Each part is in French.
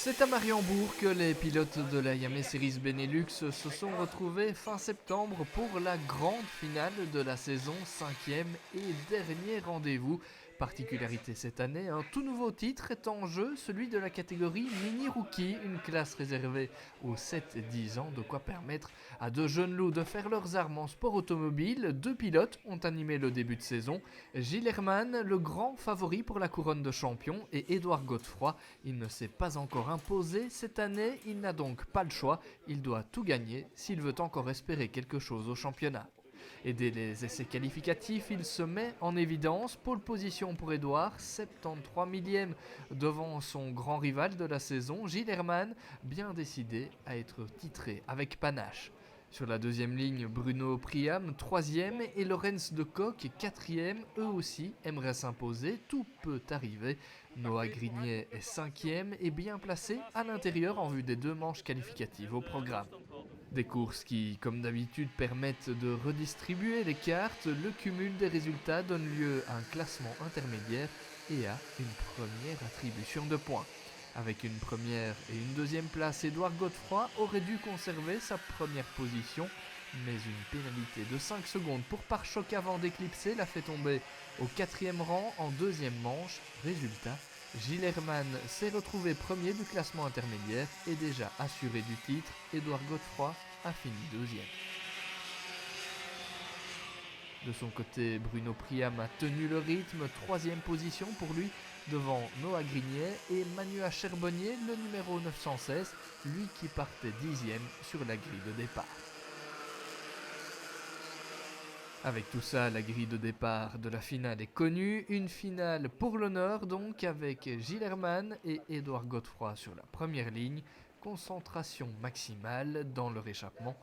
C'est à Mariembourg que les pilotes de la Yame Series Benelux se sont retrouvés fin septembre pour la grande finale de la saison, 5e et dernier rendez-vous. Particularité cette année, un tout nouveau titre est en jeu, celui de la catégorie Mini Rookie, une classe réservée aux 7-10 ans, de quoi permettre à deux jeunes loups de faire leurs armes en sport automobile. Deux pilotes ont animé le début de saison, Gilles Herman, le grand favori pour la couronne de champion, et Édouard Godefroy. Il ne s'est pas encore imposé cette année, il n'a donc pas le choix, il doit tout gagner s'il veut encore espérer quelque chose au championnat. Et dès les essais qualificatifs, il se met en évidence. Pole position pour Édouard, 73 millième devant son grand rival de la saison, Gilles Herman, bien décidé à être titré avec panache. Sur la deuxième ligne, Bruno Priam, 3e, et Lorenz de Coq, 4e, eux aussi aimeraient s'imposer, tout peut arriver. Noah Grignet est 5e et bien placé à l'intérieur en vue des deux manches qualificatives au programme. Des courses qui, comme d'habitude, permettent de redistribuer les cartes. Le cumul des résultats donne lieu à un classement intermédiaire et à une première attribution de points. Avec une première et une deuxième place, Édouard Godefroy aurait dû conserver sa première position, mais une pénalité de 5 secondes pour pare-choc avant d'éclipser l'a fait tomber au 4e rang en deuxième manche. Résultat, Gilles Herman s'est retrouvé premier du classement intermédiaire et déjà assuré du titre. Édouard Godefroy a fini deuxième. De son côté, Bruno Priam a tenu le rythme, 3e position pour lui, devant Noah Grignet et Manuel Cherbonnier, le numéro 916, lui qui partait 10e sur la grille de départ. Avec tout ça, la grille de départ de la finale est connue, une finale pour l'honneur donc, avec Gilles Herman et Édouard Godefroy sur la première ligne, concentration maximale dans leur échappement.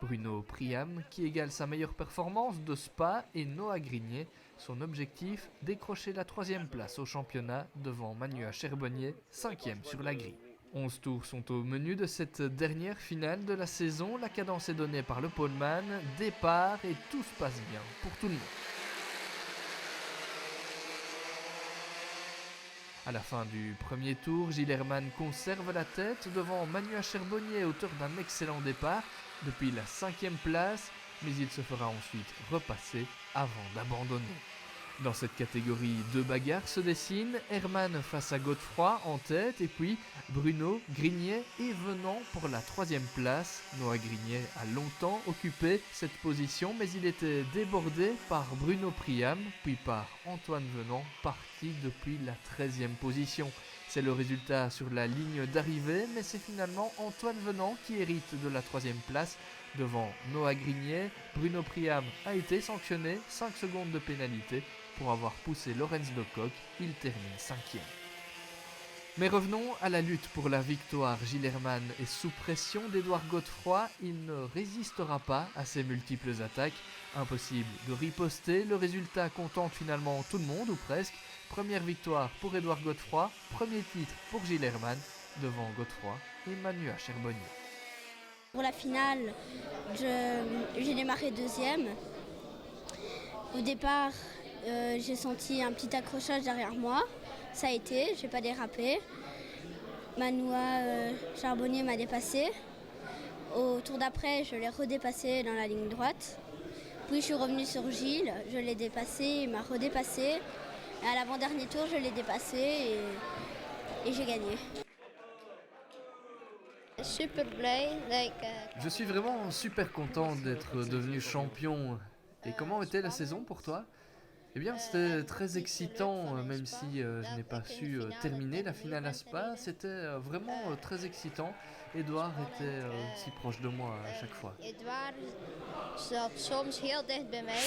Bruno Priam qui égale sa meilleure performance de Spa et Noah Grignet, son objectif, décrocher la 3e place au championnat devant Manuel Cherbonnier, 5e sur la grille. 11 tours sont au menu de cette dernière finale de la saison. La cadence est donnée par le poleman, départ et tout se passe bien pour tout le monde. À la fin du premier tour, Gilles Herman conserve la tête devant Manuel Cherbonnier, auteur d'un excellent départ depuis la 5e place, mais il se fera ensuite repasser avant d'abandonner. Dans cette catégorie, deux bagarres se dessinent, Herman face à Godefroy en tête et puis Bruno Grignet est venant pour la 3e place. Noah Grignet a longtemps occupé cette position mais il était débordé par Bruno Priam puis par Antoine Venant parti depuis la 13e position. C'est le résultat sur la ligne d'arrivée mais c'est finalement Antoine Venant qui hérite de la 3e place devant Noah Grignet. Bruno Priam a été sanctionné, 5 secondes de pénalité pour avoir poussé Lorenz de Coq, il termine 5e. Mais revenons à la lutte pour la victoire. Gilles Herman est sous pression d'Édouard Godefroy, il ne résistera pas à ses multiples attaques. Impossible de riposter, le résultat contente finalement tout le monde, ou presque. Première victoire pour Édouard Godefroy, premier titre pour Gilles Herman, devant Godefroy et Manuel Cherbonnier. Pour la finale, j'ai démarré 2e. Au départ, j'ai senti un petit accrochage derrière moi. Ça a été, j'ai pas dérapé. Manuel Charbonnier m'a dépassé. Au tour d'après, je l'ai redépassé dans la ligne droite. Puis je suis revenue sur Gilles, je l'ai dépassé, il m'a redépassé. Et à l'avant-dernier tour, je l'ai dépassé et j'ai gagné. Je suis vraiment super content d'être devenu champion. Et comment était la saison pour toi ? Eh bien, c'était très excitant, même si je n'ai pas su terminer la finale à Spa. C'était vraiment très excitant. Édouard était si proche de moi à chaque fois. Édouard zat soms heel dicht bij mij.